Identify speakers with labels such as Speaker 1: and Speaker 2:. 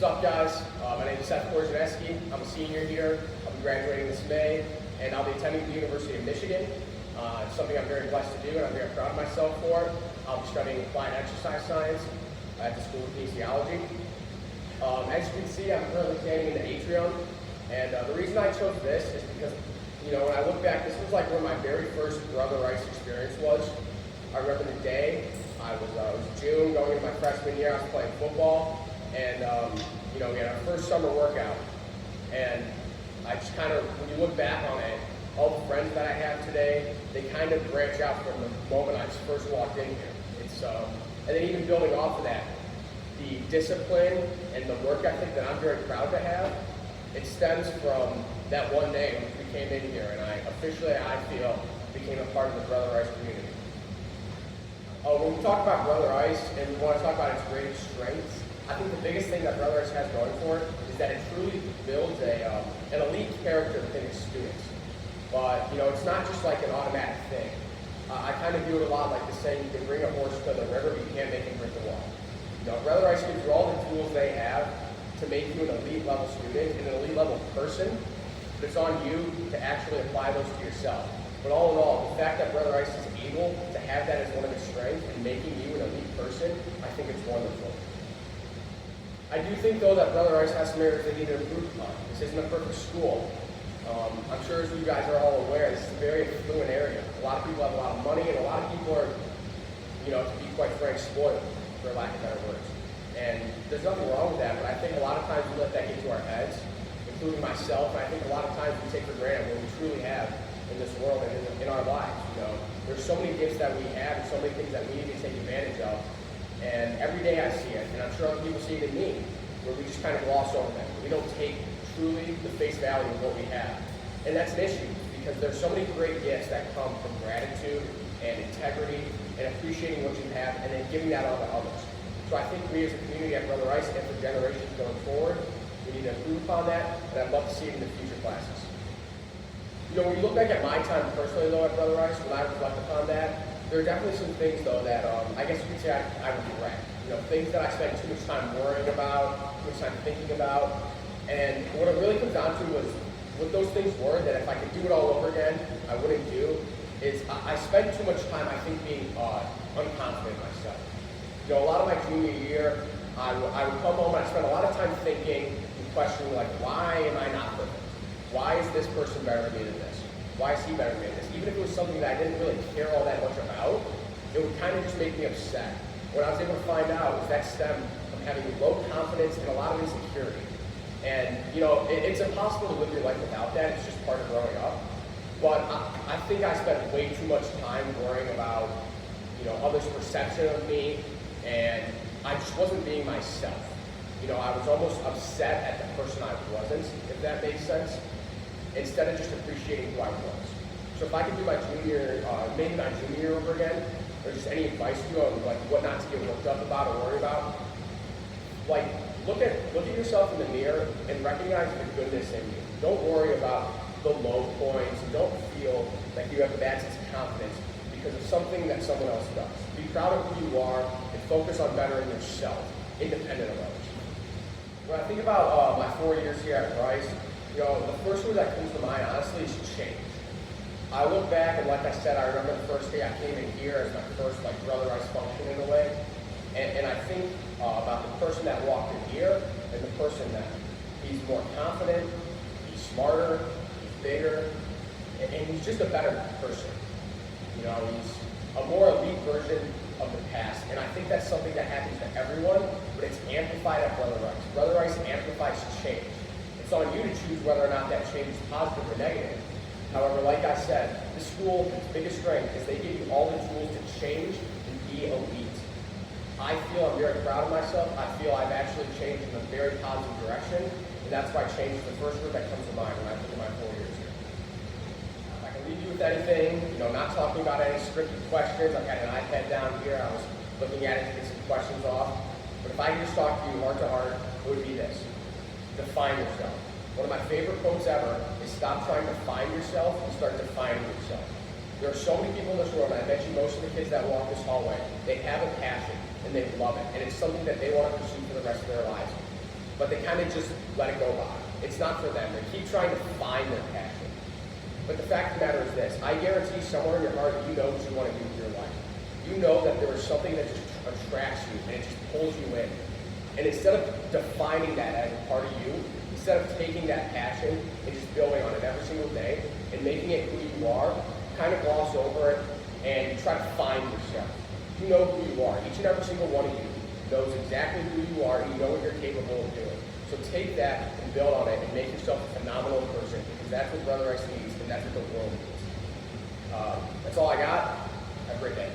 Speaker 1: What's up, guys? My name is Seth Korzaneski. I'm a senior here. I'll be graduating this May, and I'll be attending the University of Michigan. It's something I'm very blessed to do, and I'm very proud of myself for. I'll be studying applied exercise science at the School of Kinesiology. As you can see, I'm currently standing in the atrium, and the reason I chose this is because, when I look back, this was like where my very first Brother Rice experience was. I remember the day. It was June, going into my freshman year. I was playing football, and we had our first summer workout. And I just when you look back on it, all the friends that I have today, they kind of branch out from the moment I first walked in here. And then even building off of that, the discipline and the work ethic that I'm very proud to have, it stems from that one day when we came in here, and I feel, became a part of the Brother Rice community. When we talk about Brother Rice and we want to talk about its greatest strengths, I think the biggest thing that Brother Rice has going for it is that it truly builds an elite character within its students. But, it's not just like an automatic thing. I kind of view it a lot like the saying, you can bring a horse to the river, but you can't make him drink the water. Brother Rice gives you all the tools they have to make you an elite level student and an elite level person, but it's on you to actually apply those to yourself. But all in all, the fact that Brother Rice is able to have that as one of his strengths and making you an elite person, I think it's wonderful. I do think, though, that Brother Rice has some areas they need to improve upon. This isn't a perfect school. I'm sure, as you guys are all aware, this is a very affluent area. A lot of people have a lot of money, and a lot of people are, to be quite frank, spoiled, for lack of better words. And there's nothing wrong with that, but I think a lot of times we let that get to our heads, including myself, and I think a lot of times we take for granted what we truly have in this world and in our lives. There's so many gifts that we have and so many things that we need to take advantage of. And every day I see it, and I'm sure other people see it in me, where we just kind of gloss over that. We don't take truly the face value of what we have. And that's an issue, because there's so many great gifts that come from gratitude and integrity and appreciating what you have and then giving that on to others. So I think we as a community at Brother Rice and for generations going forward, we need to improve upon that, and I'd love to see it in the future classes. When you look back at my time personally, though, at Brother Rice, when I reflect upon that, there are definitely some things, though, that I guess you could say I regret. Things that I spent too much time worrying about, too much time thinking about. And what it really comes down to was what those things were that if I could do it all over again, I wouldn't do, is I spent too much time, I think, being unconfident in myself. A lot of my junior year, I would come home and I spent a lot of time thinking and questioning, like, why am I not perfect? Why is this person better than me than this? Why is he better than me than this? Even if it was something that I didn't really care all that much about, it would kind of just make me upset. What I was able to find out was that stemmed from having low confidence and a lot of insecurity. And, it's impossible to live your life without that. It's just part of growing up. But I think I spent way too much time worrying about, others' perception of me, and I just wasn't being myself. I was almost upset at the person I wasn't, if that makes sense, instead of just appreciating who I was. So if I could do maybe my junior year over again, or just any advice to you on what not to get worked up about or worry about, look at yourself in the mirror and recognize the goodness in you. Don't worry about the low points, and don't feel like you have a bad sense of confidence because of something that someone else does. Be proud of who you are and focus on bettering yourself, independent of others. When I think about my 4 years here at Rice, the first word that comes to mind, honestly, is change. I look back, and like I said, I remember the first day I came in here as my first Brother Rice function in a way, and I think about the person that walked in here and the person that he's more confident, he's smarter, he's bigger, and he's just a better person. He's a more elite version of the past, and I think that's something that happens to everyone, but it's amplified at Brother Rice. Brother Rice amplifies change. It's on you to choose whether or not that change is positive or negative. However, like I said, this school, its biggest strength is they give you all the tools to change and be elite. I feel I'm very proud of myself. I feel I've actually changed in a very positive direction, and that's why change is the first word that comes to mind when I think of my 4 years here. If I can leave you with anything, not talking about any scripted questions. I've got an iPad down here. I was looking at it to get some questions off. But if I can just talk to you heart to heart, it would be this: define yourself. One of my favorite quotes ever is stop trying to find yourself and start defining yourself. There are so many people in this world, and I bet you most of the kids that walk this hallway, they have a passion and they love it, and it's something that they want to pursue for the rest of their lives. but they kind of just let it go by. It's not for them. They keep trying to find their passion. But the fact of the matter is this: I guarantee somewhere in your heart you know what you want to do with your life. You know that there is something that just attracts you and it just pulls you in. And instead of defining that as a part of you, instead of taking that passion and just building on it every single day and making it who you are, kind of gloss over it and try to find yourself. You know who you are. Each and every single one of you knows exactly who you are and you know what you're capable of doing. So take that and build on it and make yourself a phenomenal person, because that's what Brother X needs and that's what the world needs. That's all I got. Have a great day.